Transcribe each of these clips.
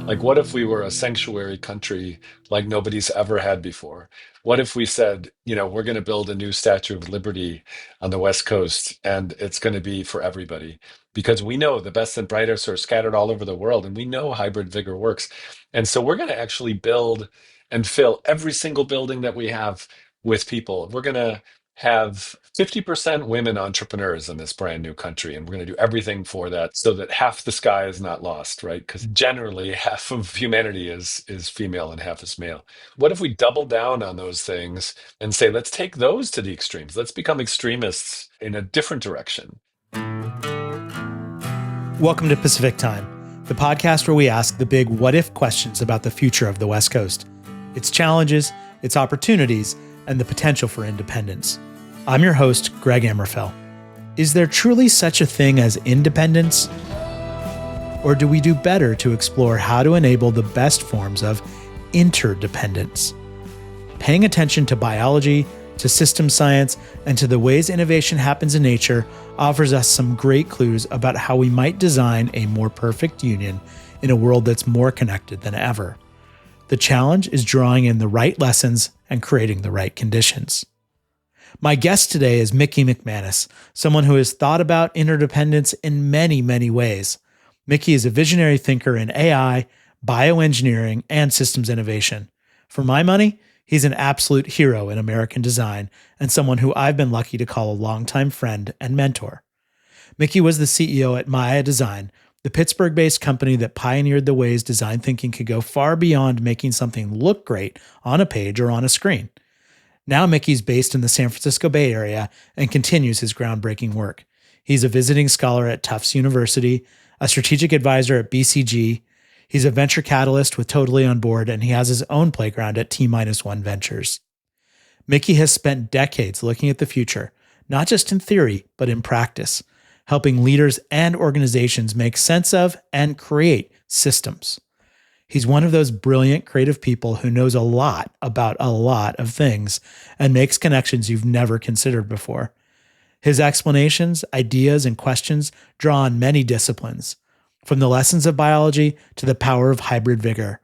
Like, what if we were a sanctuary country like nobody's ever had before? What if we said, we're going to build a new Statue of Liberty on the West Coast and it's going to be for everybody? Because we know the best and brightest are scattered all over the world, and we know hybrid vigor works. And so we're going to actually build and fill every single building that we have with people. We're going to have 50% women entrepreneurs in this brand new country, and we're going to do everything for that so that half the sky is not lost, right? Because generally half of humanity is female and half is male. What if we double down on those things and say, let's take those to the extremes? Let's become extremists in a different direction. Welcome to Pacific Time, the podcast where we ask the big what if questions about the future of the West Coast, its challenges, its opportunities, and the potential for independence. I'm your host, Greg Ammerfell. Is there truly such a thing as independence? Or do we do better to explore how to enable the best forms of interdependence? Paying attention to biology, to system science, and to the ways innovation happens in nature offers us some great clues about how we might design a more perfect union in a world that's more connected than ever. The challenge is drawing in the right lessons and creating the right conditions. My guest today is Mickey McManus, someone who has thought about interdependence in many, many ways. Mickey is a visionary thinker in AI, bioengineering, and systems innovation. For my money, he's an absolute hero in American design and someone who I've been lucky to call a longtime friend and mentor. Mickey was the CEO at Maya Design, the Pittsburgh-based company that pioneered the ways design thinking could go far beyond making something look great on a page or on a screen. Now Mickey's based in the San Francisco Bay Area and continues his groundbreaking work. He's a visiting scholar at Tufts University, a strategic advisor at BCG. He's a venture catalyst with Totally On Board, and he has his own playground at T-1 Ventures. Mickey has spent decades looking at the future, not just in theory, but in practice, helping leaders and organizations make sense of and create systems. He's one of those brilliant, creative people who knows a lot about a lot of things and makes connections you've never considered before. His explanations, ideas, and questions draw on many disciplines, from the lessons of biology to the power of hybrid vigor,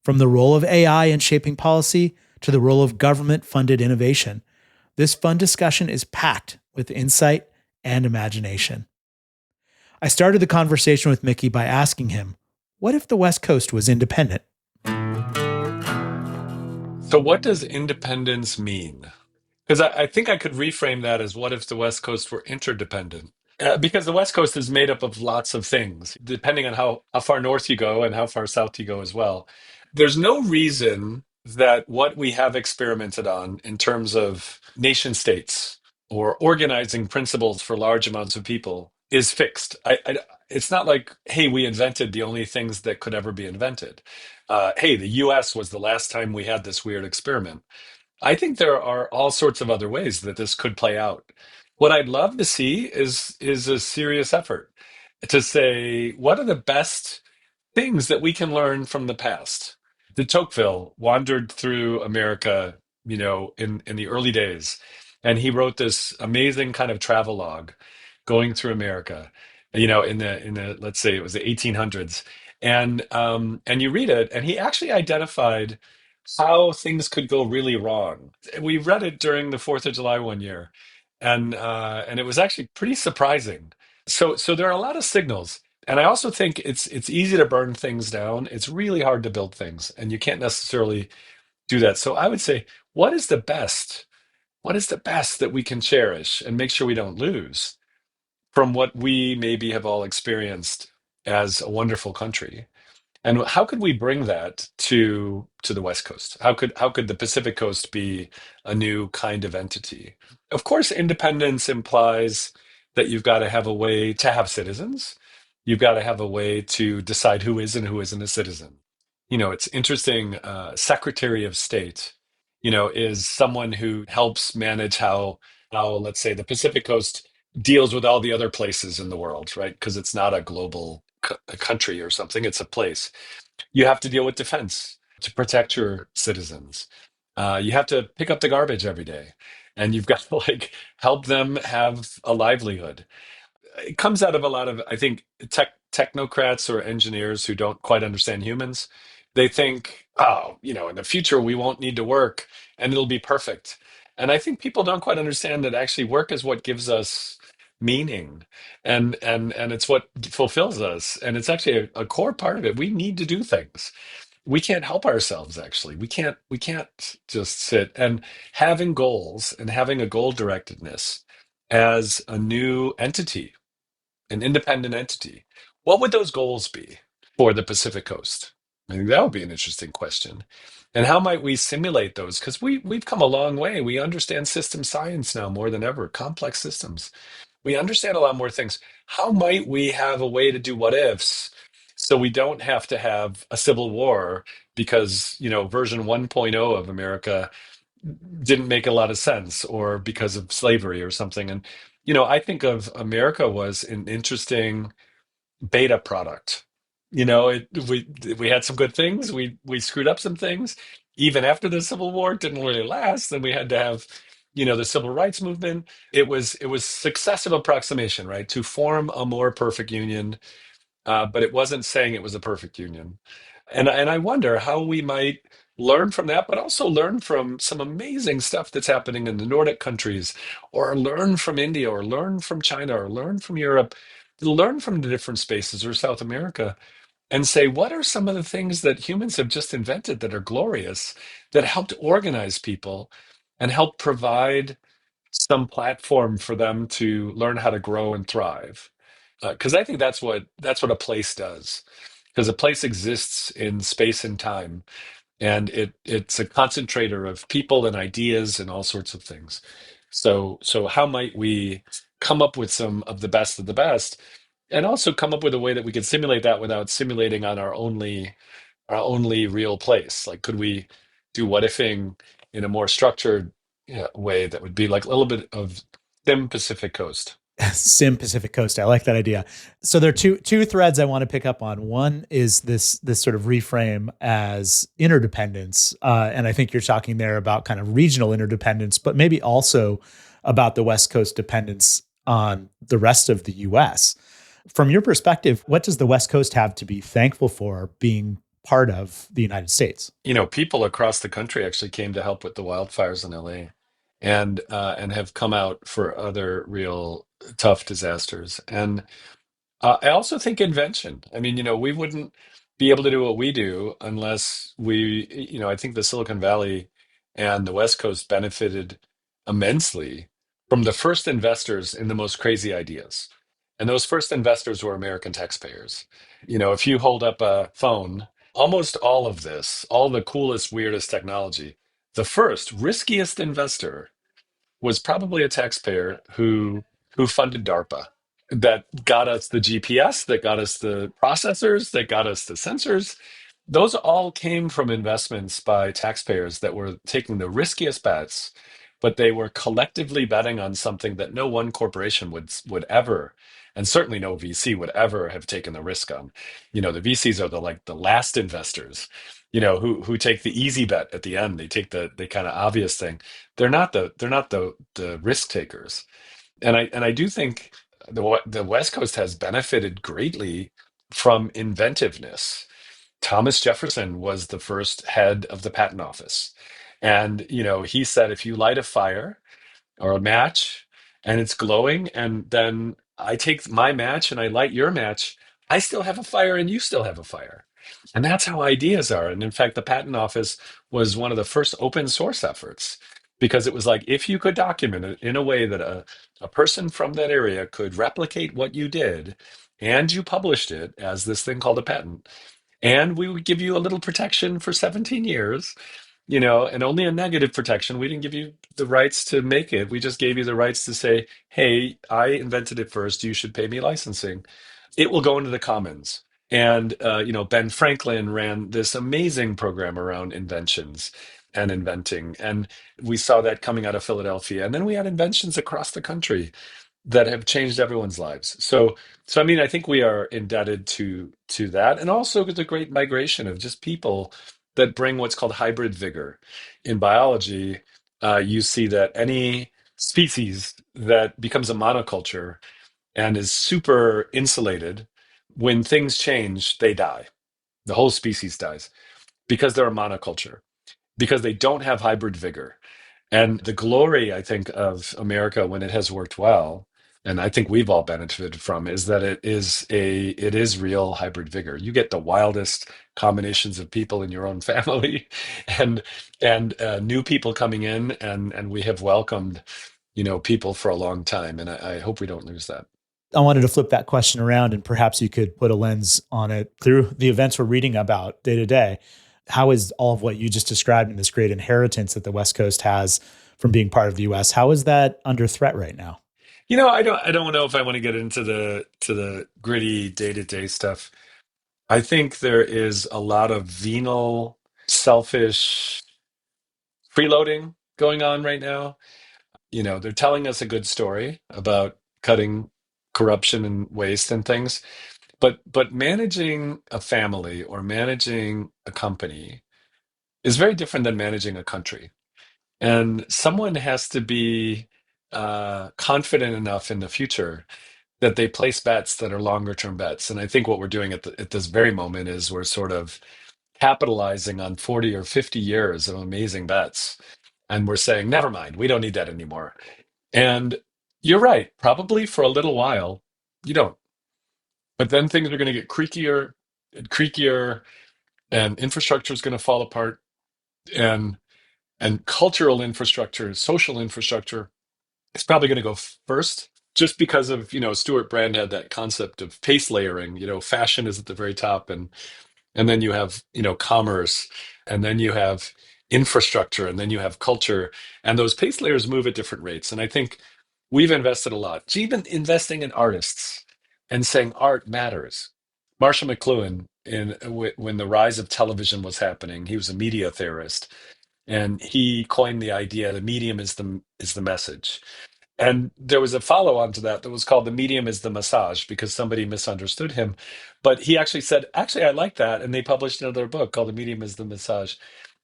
from the role of AI in shaping policy to the role of government-funded innovation. This fun discussion is packed with insight and imagination. I started the conversation with Mickey by asking him, what if the West Coast was independent? So, what does independence mean? Because I think I could reframe that as what if the West Coast were interdependent? Because the West Coast is made up of lots of things, depending on how far north you go and how far south you go as well. There's no reason that what we have experimented on in terms of nation states or organizing principles for large amounts of people is fixed. It's not like, hey, we invented the only things that could ever be invented. Hey, the US was the last time we had this weird experiment. I think there are all sorts of other ways that this could play out. What I'd love to see is a serious effort to say, what are the best things that we can learn from the past? De Tocqueville wandered through America, in the early days, and he wrote this amazing kind of travelogue going through America, in the let's say it was the 1800s, and you read it, and he actually identified how things could go really wrong. We read it during the Fourth of July one year, and it was actually pretty surprising. So there are a lot of signals, and I also think it's easy to burn things down. It's really hard to build things, and you can't necessarily do that. So I would say, what is the best? What is the best that we can cherish and make sure we don't lose from what we maybe have all experienced as a wonderful country? And how could we bring that to the West Coast? How could the Pacific Coast be a new kind of entity? Of course, independence implies that you've got to have a way to have citizens. You've got to have a way to decide who is and who isn't a citizen. It's interesting. Secretary of State, is someone who helps manage how let's say the Pacific Coast deals with all the other places in the world, right? Because it's not a global a country or something; it's a place. You have to deal with defense to protect your citizens. You have to pick up the garbage every day, and you've got to like help them have a livelihood. it comes out of a lot of, I think, technocrats or engineers who don't quite understand humans. They think, oh, in the future we won't need to work and it'll be perfect. And I think people don't quite understand that actually work is what gives us meaning, and it's what fulfills us. And it's actually a core part of it. We need to do things. We can't help ourselves, actually. We can't just sit. And having goals and having a goal directedness as a new entity, an independent entity, what would those goals be for the Pacific Coast? I think that would be an interesting question. And how might we simulate those? Because we've come a long way. We understand system science now more than ever, complex systems. We understand a lot more things. How might we have a way to do what ifs so we don't have to have a civil war because, version 1.0 of America didn't make a lot of sense, or because of slavery or something. And, I think of America was an interesting beta product. We had some good things. We screwed up some things. Even after the Civil War, it didn't really last. Then we had to have, the civil rights movement. It was successive approximation, right, to form a more perfect union, but it wasn't saying it was a perfect union. And I wonder how we might learn from that, but also learn from some amazing stuff that's happening in the Nordic countries, or learn from India, or learn from China, or learn from Europe, learn from the different spaces, or South America, and say, what are some of the things that humans have just invented that are glorious, that helped organize people and help provide some platform for them to learn how to grow and thrive? Because I think that's what a place does. Because a place exists in space and time, and it's a concentrator of people and ideas and all sorts of things. So how might we come up with some of the best, and also come up with a way that we can simulate that without simulating on our only real place? Like, could we do what ifing in a more structured, way that would be like a little bit of Sim Pacific Coast? Sim Pacific Coast. I like that idea. So there are two threads I want to pick up on. One is this sort of reframe as interdependence, and I think you're talking there about kind of regional interdependence, but maybe also about the West Coast dependence on the rest of the U.S. From your perspective, what does the West Coast have to be thankful for being part of the United States? People across the country actually came to help with the wildfires in LA, and have come out for other real tough disasters. And I also think invention. I mean, we wouldn't be able to do what we do unless I think the Silicon Valley and the West Coast benefited immensely from the first investors in the most crazy ideas. And those first investors were American taxpayers. If you hold up a phone, almost all of this, all the coolest, weirdest technology, the first riskiest investor was probably a taxpayer who funded DARPA, that got us the GPS, that got us the processors, that got us the sensors. Those all came from investments by taxpayers that were taking the riskiest bets, but they were collectively betting on something that no one corporation would ever, and certainly no VC would ever have taken the risk on. The VCs are the last investors, who take the easy bet at the end. They take the kind of obvious thing. They're not the risk takers. And I do think the West Coast has benefited greatly from inventiveness. Thomas Jefferson was the first head of the patent office. And, he said, if you light a fire or a match and it's glowing, and then I take my match and I light your match, I still have a fire and you still have a fire. And that's how ideas are. And in fact, the patent office was one of the first open source efforts, because it was like, if you could document it in a way that a person from that area could replicate what you did, and you published it as this thing called a patent, and we would give you a little protection for 17 years, and only a negative protection. We didn't give you the rights to make it. We just gave you the rights to say, hey, I invented it first. You should pay me licensing. It will go into the commons. And, Ben Franklin ran this amazing program around inventions and inventing. And we saw that coming out of Philadelphia. And then we had inventions across the country that have changed everyone's lives. So I mean, I think we are indebted to that, and also the great migration of just people that bring what's called hybrid vigor. In biology, you see that any species that becomes a monoculture and is super insulated. When things change, they die. The whole species dies because they're a monoculture, because they don't have hybrid vigor. And the glory, I think, of America when it has worked well, and I think we've all benefited from, is that it is real hybrid vigor. You get the wildest combinations of people in your own family, and new people coming in, and we have welcomed, people for a long time, and I hope we don't lose that. I wanted to flip that question around and perhaps you could put a lens on it through the events we're reading about day to day. How is all of what you just described in this great inheritance that the West Coast has from being part of the US, how is that under threat right now? I don't know if I want to get into the gritty day-to-day stuff. I think there is a lot of venal, selfish freeloading going on right now. They're telling us a good story about cutting corruption and waste and things, but managing a family or managing a company is very different than managing a country. And someone has to be confident enough in the future that they place bets that are longer term bets. And I think what we're doing at this very moment is we're sort of capitalizing on 40 or 50 years of amazing bets. And we're saying, never mind, we don't need that anymore. And you're right, probably for a little while, you don't. But then things are going to get creakier and creakier, and infrastructure is going to fall apart, and cultural infrastructure, social infrastructure is probably going to go first. Just because of, Stuart Brand had that concept of pace layering, fashion is at the very top, and then you have, commerce, and then you have infrastructure, and then you have culture, and those pace layers move at different rates. And I think we've invested a lot, even investing in artists and saying art matters. Marshall McLuhan, when the rise of television was happening, he was a media theorist, and he coined the idea the medium is the message. And there was a follow on to that that was called The Medium is the Massage because somebody misunderstood him. But he actually said, actually, I like that. And they published another book called The Medium is the Massage.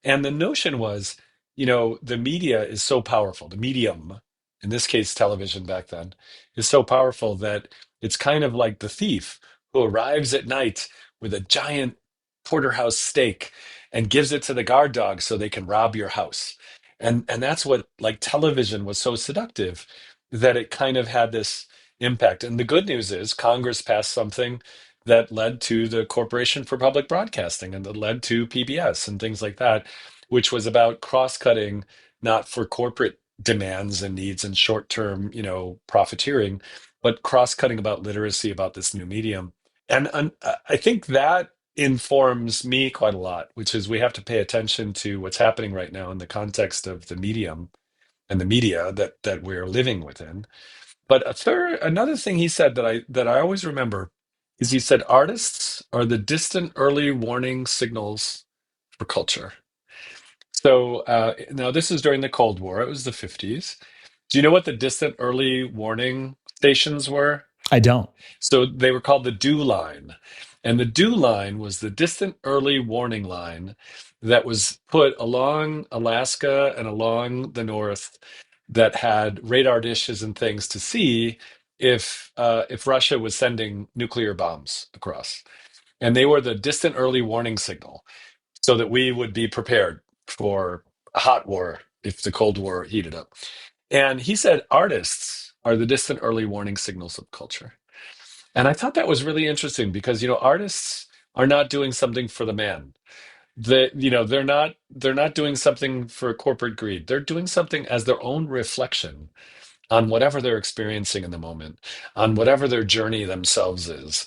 And the notion was, the media is so powerful. The medium, in this case, television back then, is so powerful that it's kind of like the thief who arrives at night with a giant porterhouse steak and gives it to the guard dog so they can rob your house. And that's what, like, television was so seductive, that it kind of had this impact. And the good news is Congress passed something that led to the Corporation for Public Broadcasting and that led to PBS and things like that, which was about cross-cutting, not for corporate demands and needs and short-term, profiteering, but cross-cutting about literacy, about this new medium. And I think that informs me quite a lot, which is we have to pay attention to what's happening right now in the context of the medium and the media that we're living within. But another thing he said that I always remember is he said artists are the distant early warning signals for culture. So now this is during the Cold War. It was the 50s. Do you know what the distant early warning stations were? I don't. So they were called the dew line. And the dew line was the distant early warning line that was put along Alaska and along the north, that had radar dishes and things to see if Russia was sending nuclear bombs across. And they were the distant early warning signal so that we would be prepared for a hot war if the Cold War heated up. And he said artists are the distant early warning signals of culture. And I thought that was really interesting because, artists are not doing something for the man. They're not doing something for corporate greed. They're doing something as their own reflection on whatever they're experiencing in the moment, on whatever their journey themselves is.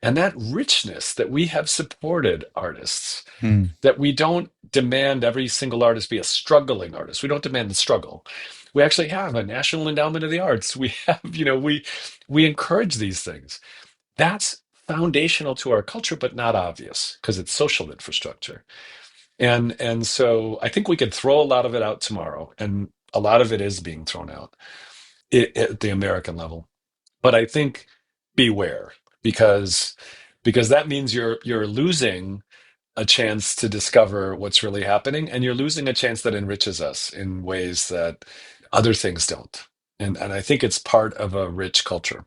And that richness that we have supported artists, Hmm. that we don't demand every single artist be a struggling artist. We don't demand the struggle. We actually have a National Endowment of the Arts. We have, we encourage these things. That's foundational to our culture, but not obvious because it's social infrastructure. And so I think we could throw a lot of it out tomorrow, and a lot of it is being thrown out at the American level. But I think beware, because that means you're losing a chance to discover what's really happening, and you're losing a chance that enriches us in ways that other things don't. And I think it's part of a rich culture.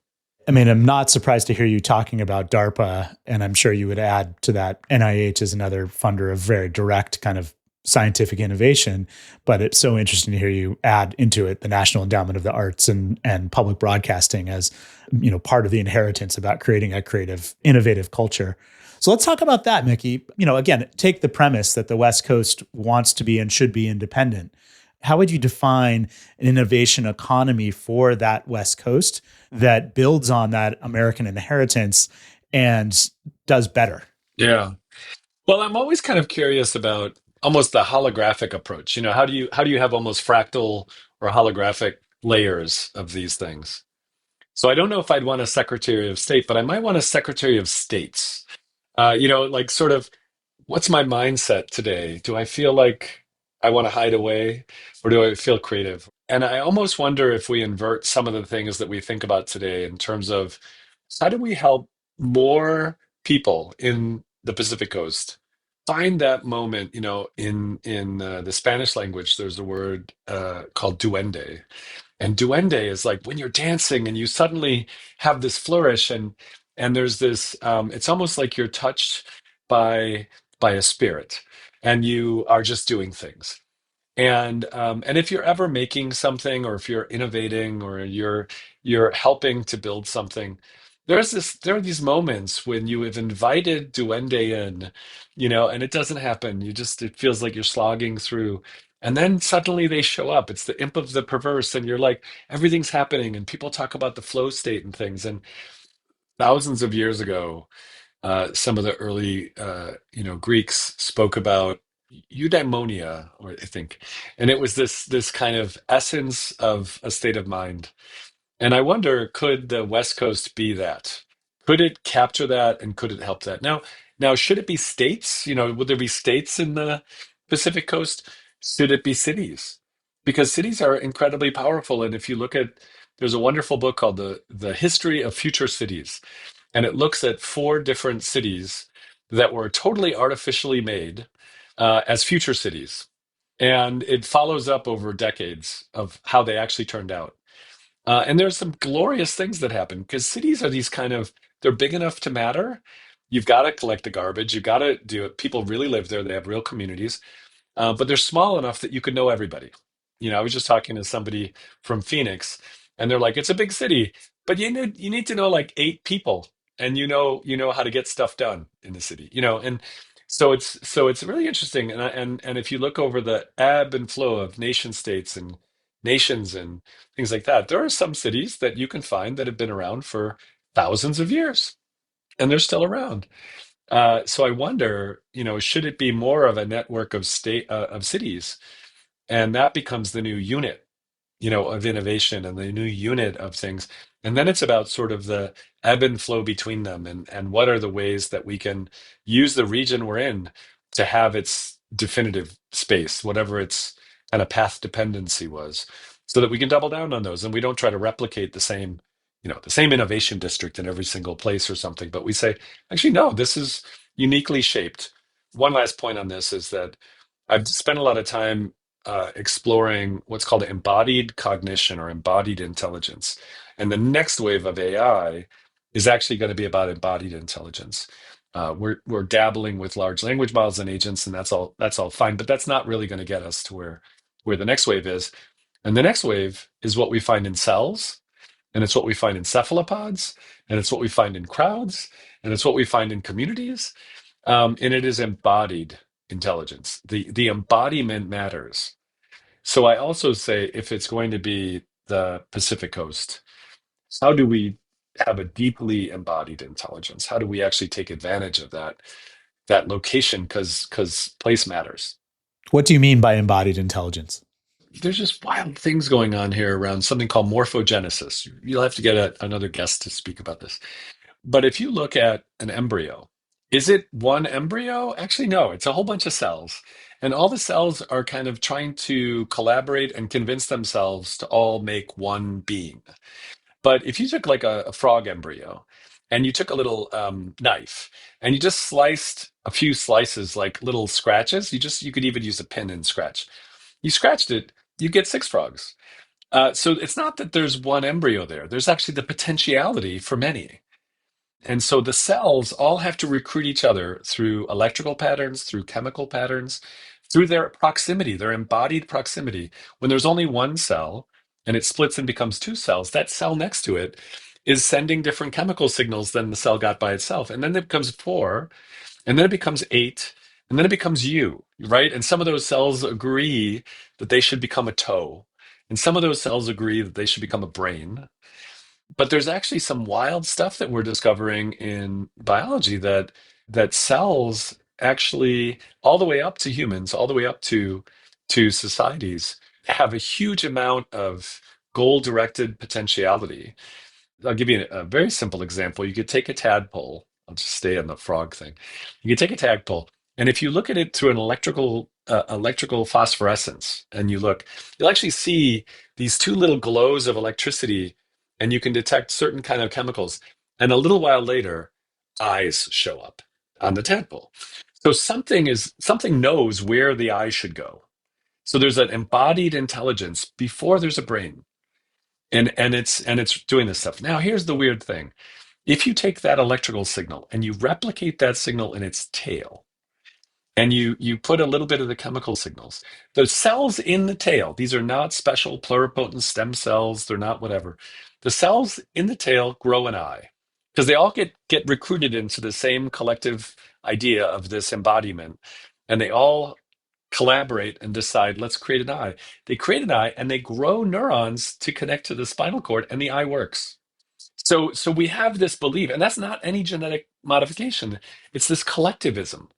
I mean, I'm not surprised to hear you talking about DARPA, and I'm sure you would add to that NIH is another funder of very direct kind of scientific innovation. But it's so interesting to hear you add into it the National Endowment of the Arts and public broadcasting as part of the inheritance about creating a creative, innovative culture. So let's talk about that, Mickey. Again, take the premise that the West Coast wants to be and should be independent. How would you define an innovation economy for that West Coast that builds on that American inheritance and does better? Yeah. Well, I'm always kind of curious about almost the holographic approach. How do you have almost fractal or holographic layers of these things? So I don't know if I'd want a Secretary of State, but I might want a Secretary of States. Like sort of what's my mindset today? Do I feel like I want to hide away or do I feel creative? And I almost wonder if we invert some of the things that we think about today in terms of how do we help more people in the Pacific Coast find that moment, in the Spanish language, there's a word called duende. And duende is like when you're dancing and you suddenly have this flourish and there's this it's almost like you're touched by a spirit and you are just doing things. And if you're ever making something or if you're innovating or you're helping to build something, there are these moments when you have invited duende in, and it doesn't happen. It feels like you're slogging through. And then suddenly they show up. It's the imp of the perverse, and you're like, everything's happening, and people talk about the flow state and things. And thousands of years ago, some of the early, Greeks spoke about eudaimonia, or I think, and it was this kind of essence of a state of mind. And I wonder, could the West Coast be that? Could it capture that, and could it help that? Now, should it be states? Would there be states in the Pacific Coast? Should it be cities? Because cities are incredibly powerful. And if you look at, there's a wonderful book called the History of Future Cities, and it looks at four different cities that were totally artificially made as future cities. And it follows up over decades of how they actually turned out. And there's some glorious things that happen because cities are these kind of, they're big enough to matter. You've got to collect the garbage. You've got to do it. People really live there. They have real communities, but they're small enough that you could know everybody. I was just talking to somebody from Phoenix, and they're like, "It's a big city, but you need to know like 8 people, and you know how to get stuff done in the city, and so it's really interesting. And if you look over the ebb and flow of nation states and nations and things like that, there are some cities that you can find that have been around for thousands of years, and they're still around. So I wonder, should it be more of a network of cities, and that becomes the new unit, of innovation and the new unit of things. And then it's about sort of the ebb and flow between them, and what are the ways that we can use the region we're in to have its definitive space, whatever its kind of path dependency was, so that we can double down on those and we don't try to replicate the same innovation district in every single place or something, but we say, actually, no, this is uniquely shaped. One last point on this is that I've spent a lot of time exploring what's called embodied cognition or embodied intelligence. And the next wave of AI is actually going to be about embodied intelligence. We're dabbling with large language models and agents, and that's all fine, but that's not really going to get us to where the next wave is. And the next wave is what we find in cells, and it's what we find in cephalopods, and it's what we find in crowds, and it's what we find in communities. And it is embodied intelligence. The embodiment matters. So I also say if it's going to be the Pacific Coast, how do we have a deeply embodied intelligence? How do we actually take advantage of that location? Because place matters. What do you mean by embodied intelligence? There's just wild things going on here around something called morphogenesis. You'll have to get another guest to speak about this. But if you look at an embryo, is it one embryo? Actually, no, it's a whole bunch of cells. And all the cells are kind of trying to collaborate and convince themselves to all make one being. But if you took like a frog embryo and you took a little knife and you just sliced a few slices, like little scratches, you could even use a pin and scratch. You scratched it, you get 6 frogs. So it's not that there's one embryo there. There's actually the potentiality for many. And so the cells all have to recruit each other through electrical patterns, through chemical patterns, through their proximity, their embodied proximity. When there's only one cell and it splits and becomes two cells, that cell next to it is sending different chemical signals than the cell got by itself. And then it becomes four, and then it becomes eight, and then it becomes you, right? And some of those cells agree that they should become a toe. And some of those cells agree that they should become a brain. But there's actually some wild stuff that we're discovering in biology that cells actually, all the way up to humans, all the way up to societies, have a huge amount of goal-directed potentiality. I'll give you a very simple example. You could take a tadpole. I'll just stay on the frog thing. You could take a tadpole, and if you look at it through an electrical phosphorescence, and you'll actually see these two little glows of electricity, and you can detect certain kind of chemicals. And a little while later, eyes show up on the tadpole. So something knows where the eye should go. So there's an embodied intelligence before there's a brain, and it's doing this stuff. Now, here's the weird thing. If you take that electrical signal and you replicate that signal in its tail, and you put a little bit of the chemical signals, the cells in the tail, these are not special pluripotent stem cells, they're not whatever. The cells in the tail grow an eye because they all get recruited into the same collective idea of this embodiment, and they all collaborate and decide, let's create an eye. They create an eye and they grow neurons to connect to the spinal cord, and the eye works. So we have this belief, and that's not any genetic modification. It's this collectivism.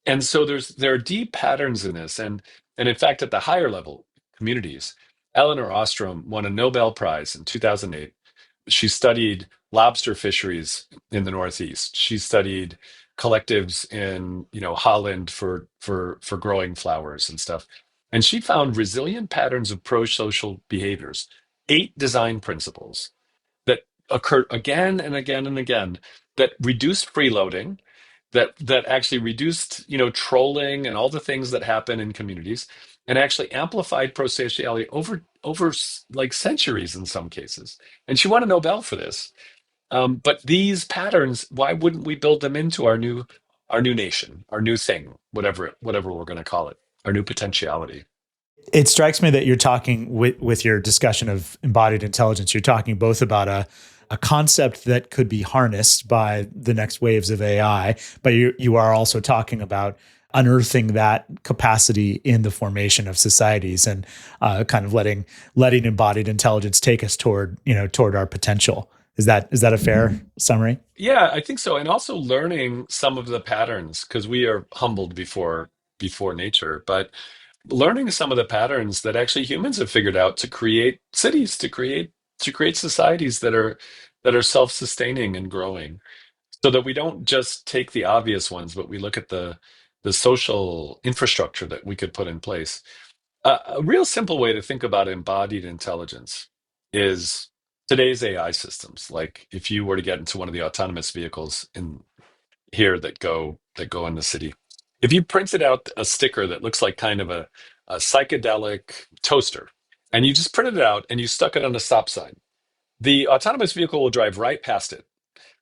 And so there are deep patterns in this. And in fact, at the higher level communities, Eleanor Ostrom won a Nobel Prize in 2008. She studied lobster fisheries in the Northeast. She studied collectives in, Holland for growing flowers and stuff. And she found resilient patterns of pro-social behaviors, 8 design principles that occurred again and again and again, that reduced freeloading, that actually reduced, trolling and all the things that happen in communities, and actually amplified prosociality over like centuries in some cases. And she won a Nobel for this. But these patterns, why wouldn't we build them into our new nation, our new thing, whatever we're going to call it, our new potentiality? It strikes me that you're talking with your discussion of embodied intelligence, you're talking both about a concept that could be harnessed by the next waves of AI, but you are also talking about unearthing that capacity in the formation of societies and kind of letting embodied intelligence take us toward our potential. Is that a fair summary? Yeah, I think so. And also learning some of the patterns, because we are humbled before nature, but learning some of the patterns that actually humans have figured out to create cities, to create societies that are self-sustaining and growing, so that we don't just take the obvious ones, but we look at the social infrastructure that we could put in place. A real simple way to think about embodied intelligence is today's AI systems. Like if you were to get into one of the autonomous vehicles in here that go in the city, if you printed out a sticker that looks like kind of a psychedelic toaster, and you just printed it out and you stuck it on a stop sign, the autonomous vehicle will drive right past it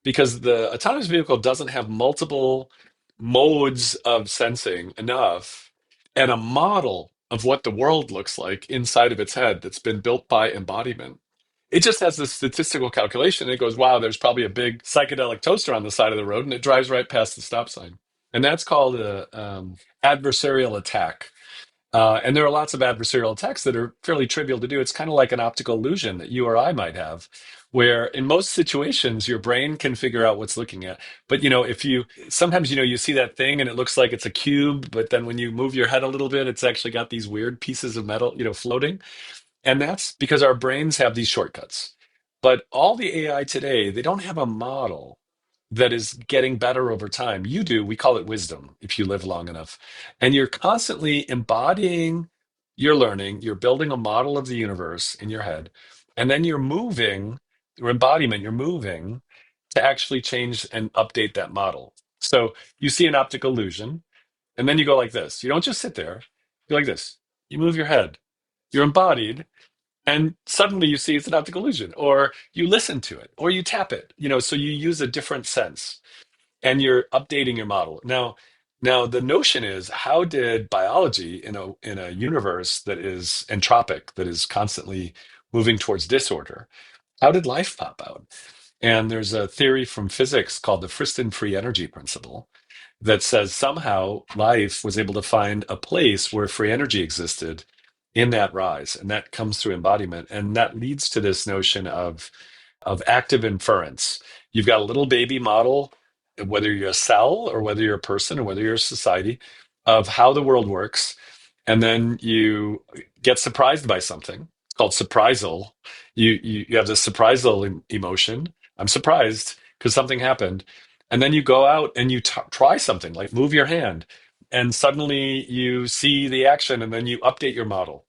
because the autonomous vehicle doesn't have multiple modes of sensing enough and a model of what the world looks like inside of its head that's been built by embodiment. It just has this statistical calculation. It goes, wow, there's probably a big psychedelic toaster on the side of the road, and it drives right past the stop sign. And that's called a adversarial attack. And there are lots of adversarial attacks that are fairly trivial to do. It's kind of like an optical illusion that you or I might have, where in most situations your brain can figure out what's looking at. But if you sometimes you see that thing and it looks like it's a cube, but then when you move your head a little bit, it's actually got these weird pieces of metal, floating. And that's because our brains have these shortcuts. But all the AI today, they don't have a model that is getting better over time. You do. We call it wisdom if you live long enough. And you're constantly embodying your learning. You're building a model of the universe in your head. And then you're moving, your embodiment, you're moving to actually change and update that model. So you see an optical illusion, and then you go like this. You don't just sit there, you go like this. You move your head. You're embodied, And suddenly you see it's an optical illusion, or you listen to it, or you tap it, so you use a different sense and you're updating your model. Now the notion is, how did biology in a universe that is entropic, that is constantly moving towards disorder, how did life pop out? And there's a theory from physics called the Friston free energy principle that says somehow life was able to find a place where free energy existed in that rise, and that comes through embodiment, and that leads to this notion of active inference. You've got a little baby model, whether you're a cell or whether you're a person or whether you're a society, of how the world works, and then you get surprised by something. It's called surprisal. You have this surprisal emotion. I'm surprised because something happened, and then you go out and you try something like move your hand, and suddenly you see the action, and then you update your model,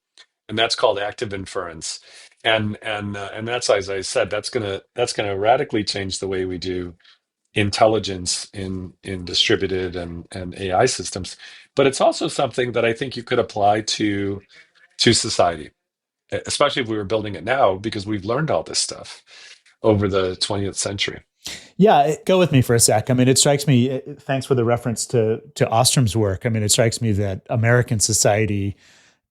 and that's called active inference. And that's, as I said, that's gonna radically change the way we do intelligence in distributed and AI systems. But it's also something that I think you could apply to society, especially if we were building it now, because we've learned all this stuff over the 20th century. Yeah, go with me for a sec. I mean, it strikes me. Thanks for the reference to Ostrom's work. I mean, it strikes me that American society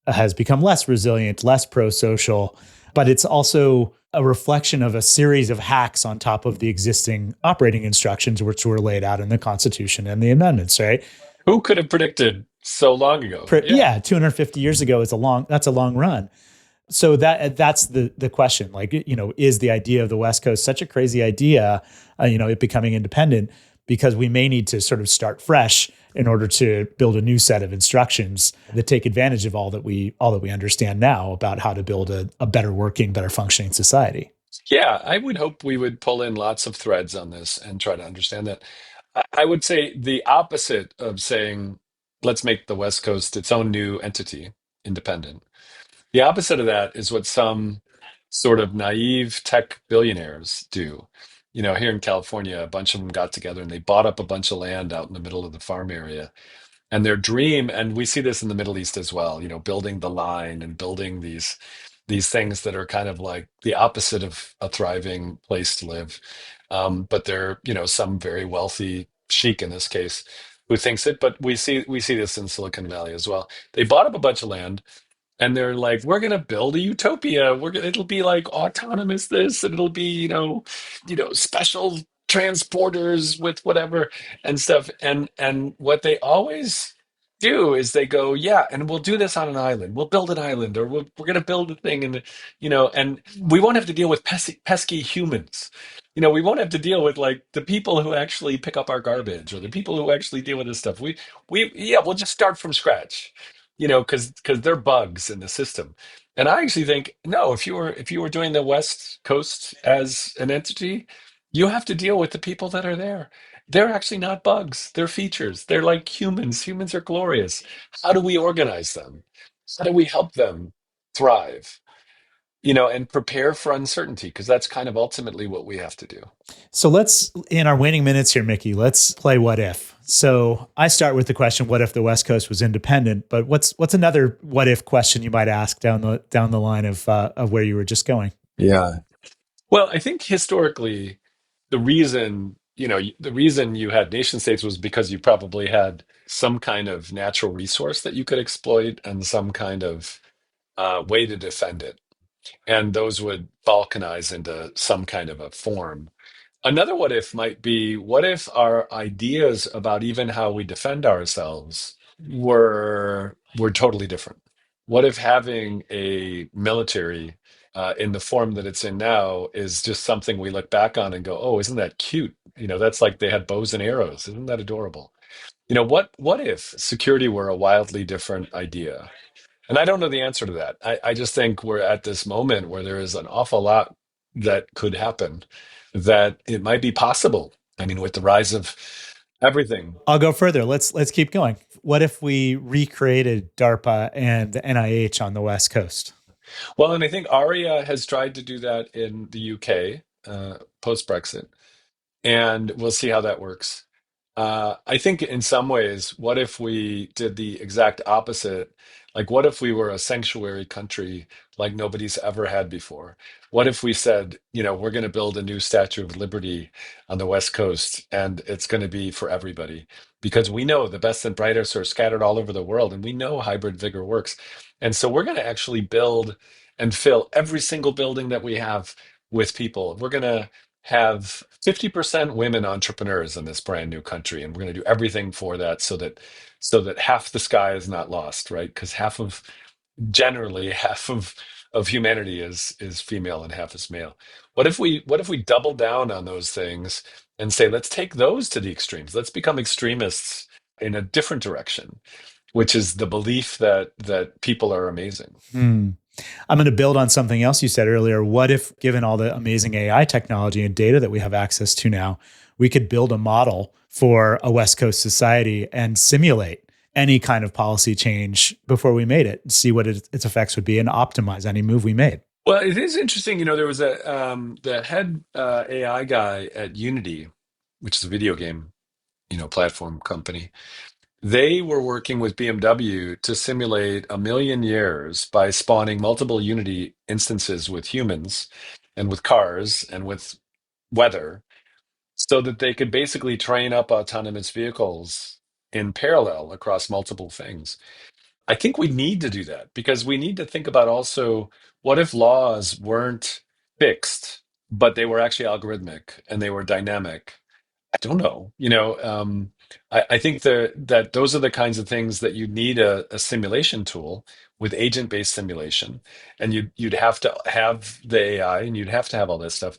has become less resilient, less pro-social, but it's also a reflection of a series of hacks on top of the existing operating instructions, which were laid out in the Constitution and the amendments. Right? Who could have predicted so long ago? Yeah. Yeah, 250 years ago is that's a long run. So that's the question. Like, is the idea of the West Coast such a crazy idea? It becoming independent, because we may need to sort of start fresh in order to build a new set of instructions that take advantage of all that we understand now about how to build a better working, better functioning society. Yeah, I would hope we would pull in lots of threads on this and try to understand that. I would say the opposite of saying, let's make the West Coast its own new entity, independent. The opposite of that is what some sort of naive tech billionaires do. Here in California, a bunch of them got together and they bought up a bunch of land out in the middle of the farm area. And their dream, and we see this in the Middle East as well, building the line and building these things that are kind of like the opposite of a thriving place to live. But they're, some very wealthy sheik in this case who thinks it. But we see this in Silicon Valley as well. They bought up a bunch of land and they're like, we're gonna build a utopia. It'll be like autonomous this, and it'll be, special transporters with whatever and stuff. And what they always do is they go, yeah, and we'll do this on an island. We'll build an island, or we're gonna build a thing, and and we won't have to deal with pesky humans. We won't have to deal with like the people who actually pick up our garbage or the people who actually deal with this stuff. Yeah, we'll just start from scratch, because they're bugs in the system. And I actually think, no, if you were doing the West Coast as an entity, you have to deal with the people that are there. They're actually not bugs. They're features. They're like humans. Humans are glorious. How do we organize them? How do we help them thrive? And prepare for uncertainty, because that's kind of ultimately what we have to do. So let's, in our waning minutes here, Mickey, let's play what if. So I start with the question, what if the West Coast was independent? But what's another what if question you might ask down the line of where you were just going? Yeah. Well, I think historically, the reason you had nation states was because you probably had some kind of natural resource that you could exploit and some kind of way to defend it. And those would balkanize into some kind of a form. Another what if might be, what if our ideas about even how we defend ourselves were totally different? What if having a military in the form that it's in now is just something we look back on and go, oh, isn't that cute? That's like they had bows and arrows. Isn't that adorable? What if security were a wildly different idea? And I don't know the answer to that. I just think we're at this moment where there is an awful lot that could happen, that it might be possible. I mean, with the rise of everything. I'll go further. Let's keep going. What if we recreated DARPA and the NIH on the West Coast? Well, and I think ARIA has tried to do that in the UK post Brexit, and we'll see how that works. I think in some ways, what if we did the exact opposite? Like, what if we were a sanctuary country like nobody's ever had before? What if we said, we're going to build a new Statue of Liberty on the West Coast and it's going to be for everybody? Because we know the best and brightest are scattered all over the world, and we know hybrid vigor works. And so we're going to actually build and fill every single building that we have with people. We're going to have 50% women entrepreneurs in this brand new country, and we're going to do everything for that so that half the sky is not lost, right? Because generally half of humanity is female and half is male. What if we double down on those things and say, let's take those to the extremes. Let's become extremists in a different direction, which is the belief that people are amazing. Hmm. I'm going to build on something else you said earlier. What if, given all the amazing AI technology and data that we have access to now, we could build a model for a West Coast society and simulate any kind of policy change before we made it, and see what its effects would be, and optimize any move we made? Well, it is interesting. There was the head AI guy at Unity, which is a video game, platform company. They were working with BMW to simulate 1,000,000 years by spawning multiple Unity instances with humans and with cars and with weather, so that they could basically train up autonomous vehicles in parallel across multiple things. I think we need to do that because we need to think about also, what if laws weren't fixed, but they were actually algorithmic and they were dynamic? I don't know. I think that those are the kinds of things that you need a simulation tool with agent-based simulation, and you'd have to have the AI and you'd have to have all this stuff,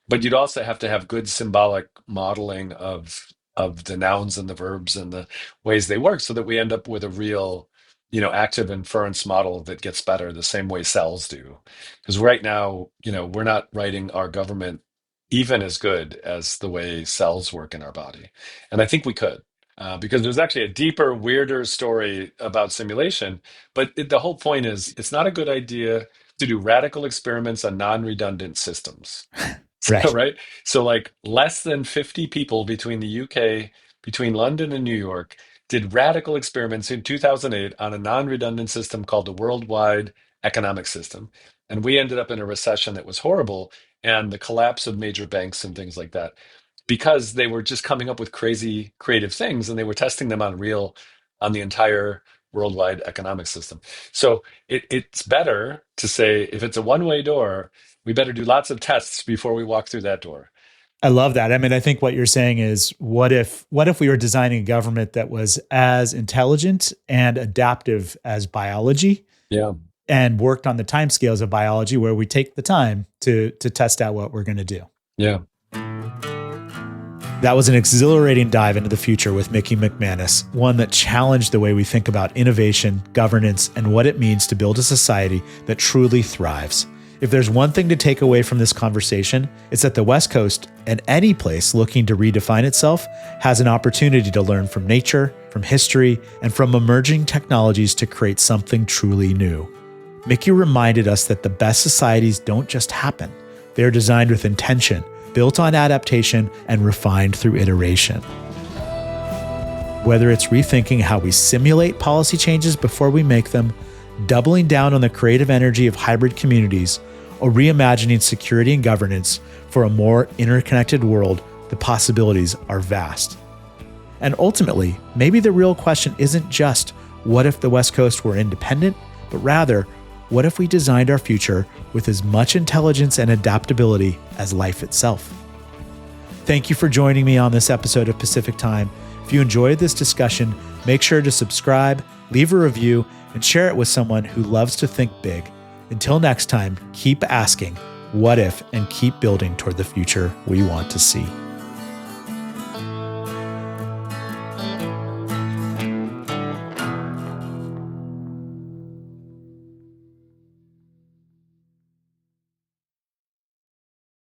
but you'd also have to have good symbolic modeling of the nouns and the verbs and the ways they work, so that we end up with a real, active inference model that gets better the same way cells do. Because right now, we're not writing our government even as good as the way cells work in our body. And I think we could, because there's actually a deeper, weirder story about simulation. But the whole point is, it's not a good idea to do radical experiments on non-redundant systems. Right. Right? So, like, less than 50 people between the UK, between London and New York, did radical experiments in 2008 on a non-redundant system called the Worldwide Economic System. And we ended up in a recession that was horrible, and the collapse of major banks and things like that, because they were just coming up with crazy creative things, and they were testing them on the entire worldwide economic system. So it's better to say, if it's a one-way door, we better do lots of tests before we walk through that door. I love that. I mean, I think what you're saying is, what if we were designing a government that was as intelligent and adaptive as biology, Yeah. and worked on the timescales of biology, where we take the time to test out what we're going to do? Yeah. That was an exhilarating dive into the future with Mickey McManus, one that challenged the way we think about innovation, governance, and what it means to build a society that truly thrives. If there's one thing to take away from this conversation, it's that the West Coast, and any place looking to redefine itself, has an opportunity to learn from nature, from history, and from emerging technologies to create something truly new. Mickey reminded us that the best societies don't just happen. They're designed with intention, built on adaptation, and refined through iteration. Whether it's rethinking how we simulate policy changes before we make them, doubling down on the creative energy of hybrid communities, or reimagining security and governance for a more interconnected world, the possibilities are vast. And ultimately, maybe the real question isn't just, what if the West Coast were independent, but rather, what if we designed our future with as much intelligence and adaptability as life itself? Thank you for joining me on this episode of Pacific Time. If you enjoyed this discussion, make sure to subscribe, leave a review, and share it with someone who loves to think big. Until next time, keep asking, what if, and keep building toward the future we want to see.